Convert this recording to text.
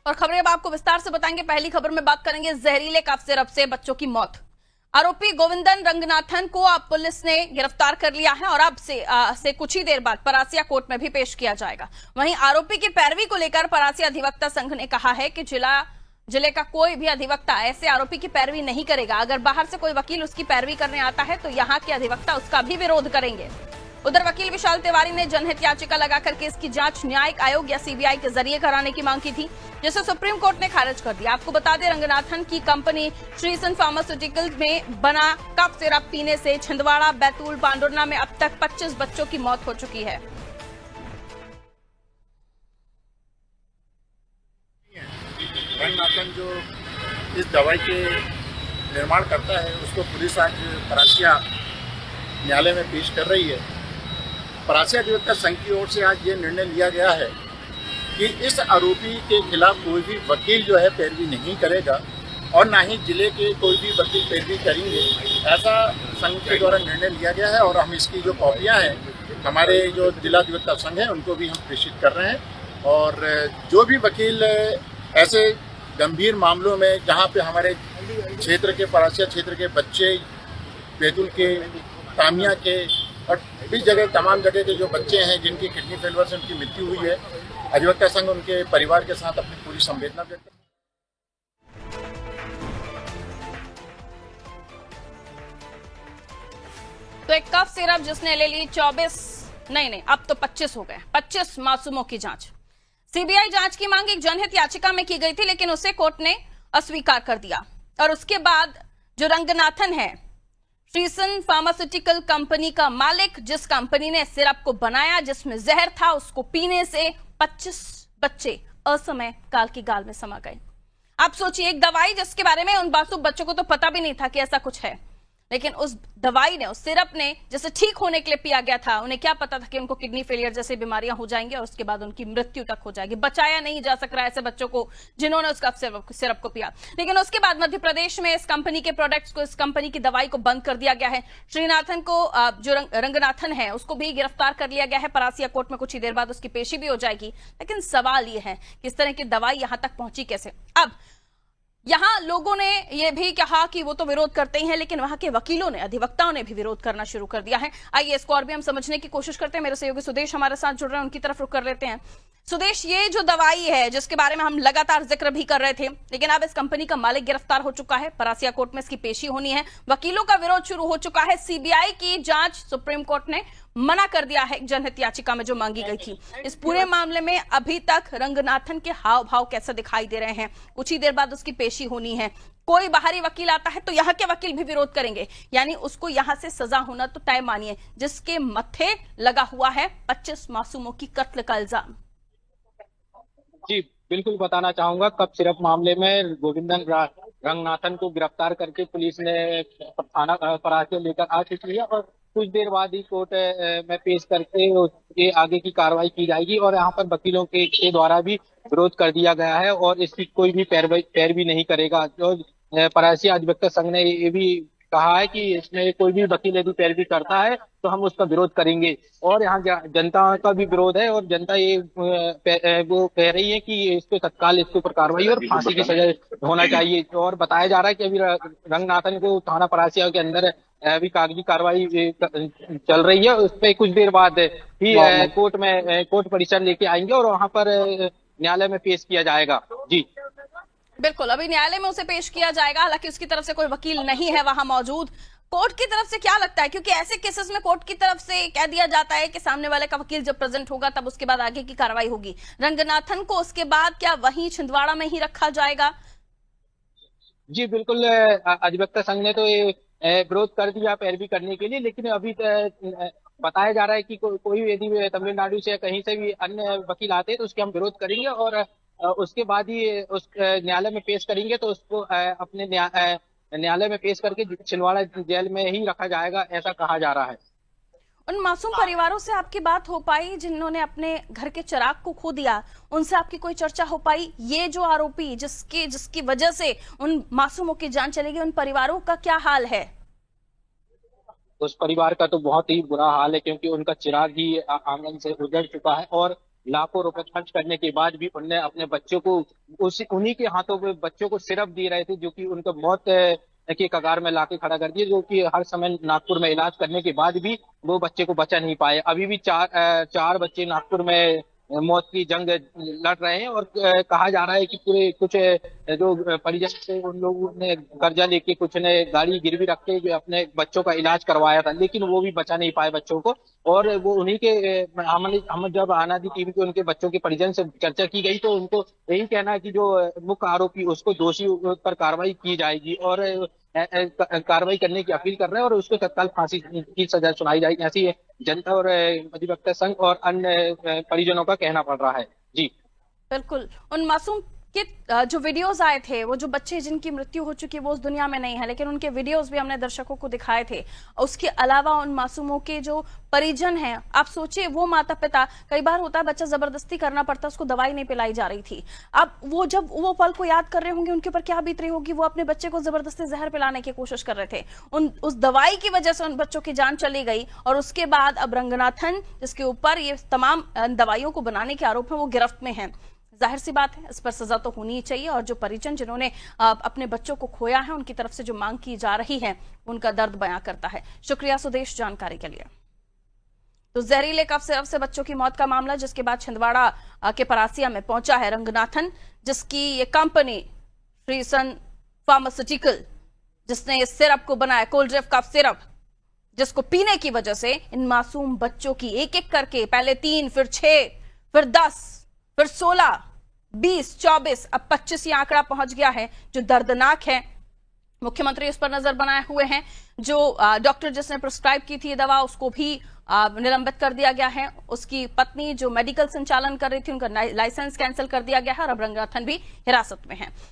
और खबरें अब आपको विस्तार से बताएंगे। पहली खबर में बात करेंगे जहरीले कफ सिरप से बच्चों की मौत। आरोपी गोविंदन रंगनाथन को अब पुलिस ने गिरफ्तार कर लिया है और अब से कुछ ही देर बाद परासिया कोर्ट में भी पेश किया जाएगा। वहीं आरोपी की पैरवी को लेकर परासिया अधिवक्ता संघ ने कहा है कि जिले का कोई भी अधिवक्ता ऐसे आरोपी की पैरवी नहीं करेगा। अगर बाहर से कोई वकील उसकी पैरवी करने आता है तो यहाँ के अधिवक्ता उसका भी विरोध करेंगे। उधर वकील विशाल तिवारी ने जनहित याचिका लगाकर केस की जांच न्यायिक आयोग या सीबीआई के जरिए कराने की मांग की थी, जिसे सुप्रीम कोर्ट ने खारिज कर दिया। आपको बता दें, रंगनाथन की कंपनी श्रीसन फार्मास्यूटिकल्स में बना कफ सिरप पीने से छिंदवाड़ा, बैतूल, पांडुरना में अब तक 25 बच्चों की मौत हो चुकी है। रंगनाथन जो इस दवाई के निर्माण करता है उसको पुलिस आज परासिया न्यायालय में पेश कर रही है। परासिया अधिवक्ता संघ की ओर से आज ये निर्णय लिया गया है कि इस आरोपी के खिलाफ कोई भी वकील जो है पैरवी नहीं करेगा और ना ही जिले के कोई भी वकील पैरवी करेंगे। ऐसा संघ के द्वारा निर्णय लिया गया है और हम इसकी जो कॉपियां हैं हमारे जो जिला अधिवक्ता संघ है उनको भी हम प्रेषित कर रहे हैं। और जो भी वकील ऐसे गंभीर मामलों में जहाँ पे हमारे क्षेत्र के परासिया क्षेत्र के बच्चे, बैतूल के, तामिया के और भी जगह तमाम जगह के जो बच्चे हैं जिनकी किडनी फेलियर से उनकी मृत्यु हुई है, अधिवक्ता संघ उनके परिवार के साथ अपनी पूरी संवेदना व्यक्त करता है। तो एक कफ सिरप जिसने ले ली 24 नहीं अब तो 25 हो गए, 25 मासूमों की जांच। सीबीआई जांच की मांग एक जनहित याचिका में की गई थी, लेकिन उसे कोर्ट ने अस्वीकार कर दिया। और उसके बाद जो रंगनाथन है, श्रीसन फार्मास्यूटिकल कंपनी का मालिक, जिस कंपनी ने सिरप को बनाया जिसमें जहर था, उसको पीने से 25 बच्चे असमय काल की गाल में समा गए। आप सोचिए, एक दवाई जिसके बारे में उन मासूम बच्चों को तो पता भी नहीं था कि ऐसा कुछ है, लेकिन उस दवाई ने, उस सिरप ने जैसे ठीक होने के लिए पिया गया था, उन्हें क्या पता था कि उनको किडनी फेलियर जैसी बीमारियां हो जाएंगी और उसके बाद उनकी मृत्यु तक हो जाएगी। बचाया नहीं जा सक रहा है ऐसे बच्चों को जिन्होंने उस सिरप को पिया। लेकिन उसके बाद मध्य प्रदेश में इस कंपनी के प्रोडक्ट्स को, इस कंपनी की दवाई को बंद कर दिया गया है। श्रीनाथन को, जो रंगनाथन है, उसको भी गिरफ्तार कर लिया गया है। परासिया कोर्ट में कुछ ही देर बाद उसकी पेशी भी हो जाएगी। लेकिन सवाल यह है कि इस तरह की दवाई यहां तक पहुंची कैसे। अब यहां लोगों ने यह भी कहा कि वो तो विरोध करते ही हैं, लेकिन वहां के वकीलों ने, अधिवक्ताओं ने भी विरोध करना शुरू कर दिया है। आइए इसको और भी हम समझने की कोशिश करते हैं। मेरे सहयोगी सुदेश हमारे साथ जुड़ रहे हैं, उनकी तरफ रुख कर लेते हैं। सुदेश, ये जो दवाई है जिसके बारे में हम लगातार जिक्र भी कर रहे थे, लेकिन अब इस कंपनी का मालिक गिरफ्तार हो चुका है, परासिया कोर्ट में इसकी पेशी होनी है, वकीलों का विरोध शुरू हो चुका है, सीबीआई की जांच सुप्रीम कोर्ट ने मना कर दिया है जनहित याचिका में जो मांगी गई थी। इस पूरे मामले में अभी तक रंगनाथन के हाव भाव कैसे दिखाई दे रहे हैं? कुछ ही देर बाद उसकी पेशी होनी है। कोई बाहरी वकील आता है तो यहाँ के वकील भी विरोध करेंगे, यानी उसको यहाँ से सजा होना तो तय मानिए, जिसके मत्थे लगा हुआ है 25 मासूमों की कत्ल का इल्जाम। जी बिल्कुल बताना चाहूंगा, कफ सिरप मामले में गोविंदन रंगनाथन को गिरफ्तार करके पुलिस ने थाना परासिया लेकर आ चुकी है और कुछ देर बाद ही कोर्ट में पेश करके उसके आगे की कार्रवाई की जाएगी। और यहाँ पर वकीलों के द्वारा भी विरोध कर दिया गया है और इसकी कोई भी पैरवी नहीं करेगा। जो परासिया अधिवक्ता संघ ने ये भी कहा है कि इसमें कोई भी वकील यदि पैरवी करता है तो हम उसका विरोध करेंगे। और यहाँ जनता का भी विरोध है और जनता ये वो कह रही है कि इसको तत्काल इसके ऊपर कार्रवाई और फांसी की सजा होना चाहिए। और बताया जा रहा है कि अभी रंगनाथन को थाना परासिया के अंदर अभी कागजी कार्रवाई चल रही है। उस पर कुछ देर बाद ही कोर्ट परिसर लेके आएंगे और वहां पर न्यायालय में पेश किया जाएगा। जी बिल्कुल, अभी न्यायालय में उसे पेश किया जाएगा। हालांकि उसकी तरफ से कोई वकील नहीं है वहां मौजूद। कोर्ट की तरफ से क्या लगता है, क्योंकि ऐसे केसेस में कोर्ट की तरफ से कह दिया जाता है कि सामने वाले का वकील जब प्रेजेंट होगा तब उसके बाद आगे की कार्रवाई होगी। रंगनाथन को उसके बाद क्या वहीं छिंदवाड़ा में ही रखा जाएगा? जी बिल्कुल, अधिवक्ता संघ ने तो ये विरोध कर दिया पैरवी करने के लिए, लेकिन अभी बताया जा रहा है कि कोई यदि तमिलनाडु से कहीं से भी अन्य वकील आते हैं तो उसके हम विरोध करेंगे और उसके बाद ही उस न्यायालय में पेश करेंगे। तो उसको अपने न्यायालय में पेश करके छिंदवाड़ा जेल में ही रखा जाएगा, ऐसा कहा जा रहा है। उन मासूम परिवारों से आपकी बात हो पाई जिन्होंने अपने घर के चिराग को खो दिया? उनसे आपकी कोई चर्चा हो पाई? ये जो आरोपी जिसकी वजह से उन मासूमों की जान चली गई, उन परिवारों का क्या हाल है? उस परिवार का तो बहुत ही बुरा हाल है, क्योंकि उनका चिराग ही आंगन से गुजर चुका है और लाखों रुपए खर्च करने के बाद भी उनने अपने बच्चों को उन्हीं के हाथों में बच्चों को सिरप दे रहे थे, जो कि उनको मौत के कगार में लाके खड़ा कर दिया, जो कि हर समय नागपुर में इलाज करने के बाद भी वो बच्चे को बचा नहीं पाए। अभी भी चार बच्चे नागपुर में मौत की जंग लड़ रहे हैं, और कहा जा रहा है कि पूरे कुछ जो परिजन थे उन लोगों ने कर्जा लेके कुछ ने गाड़ी गिरवी रख के अपने बच्चों का इलाज करवाया था, लेकिन वो भी बचा नहीं पाए बच्चों को। और वो उन्हीं के हम जब आनादी टीवी पे उनके बच्चों के परिजन से चर्चा की गई, तो उनको यही कहना है कि जो मुख्य आरोपी उसको दोषी पर कार्रवाई की जाएगी, और कार्रवाई करने की अपील कर रहे हैं, और उसको तत्काल फांसी की सजा सुनाई जाएगी, ऐसी जनता और अधिवक्ता संघ और अन्य परिजनों का कहना पड़ रहा है। जी बिल्कुल। उन मासूम के जो वीडियोस आए थे, वो जो बच्चे जिनकी मृत्यु हो चुकी है वो उस दुनिया में नहीं है, लेकिन उनके वीडियोस भी हमने दर्शकों को दिखाए थे। उसके अलावा उन मासूमों के जो परिजन हैं, आप सोचिए वो माता पिता, कई बार होता है बच्चा जबरदस्ती करना पड़ता है, उसको दवाई नहीं पिलाई जा रही थी। अब वो जब वो पल को याद कर रहे होंगे, उनके ऊपर क्या बीत रही होगी। वो अपने बच्चे को जबरदस्ती जहर पिलाने की कोशिश कर रहे थे, उस दवाई की वजह से उन बच्चों की जान चली गई, और उसके बाद अब रंगनाथन, जिसके ऊपर ये तमाम दवाइयों को बनाने के आरोप है, वो गिरफ्त में है। जाहिर सी बात है, इस पर सजा तो होनी ही चाहिए, और जो परिजन जिन्होंने अपने बच्चों को खोया है, उनकी तरफ से जो मांग की जा रही है, उनका दर्द बयां करता है। शुक्रिया सुदेश जानकारी के लिए। तो जहरीले कफ सिरप से बच्चों की मौत का मामला, जिसके बाद छिंदवाड़ा के परासिया में पहुंचा है रंगनाथन, जिसकी ये कंपनी श्रीसन फार्मास्यूटिकल, जिसने इस सिरप को बनाया, कोल्ड ड्रिफ कफ सिरप, जिसको पीने की वजह से इन मासूम बच्चों की एक एक करके पहले 3, फिर 6, फिर 10, फिर 16, 20, 24, अब 25 ये आंकड़ा पहुंच गया है, जो दर्दनाक है। मुख्यमंत्री इस पर नजर बनाए हुए हैं। जो डॉक्टर जिसने प्रिस्क्राइब की थी दवा, उसको भी निलंबित कर दिया गया है। उसकी पत्नी जो मेडिकल संचालन कर रही थी, उनका लाइसेंस कैंसिल कर दिया गया है, और अब रंगनाथन भी हिरासत में है।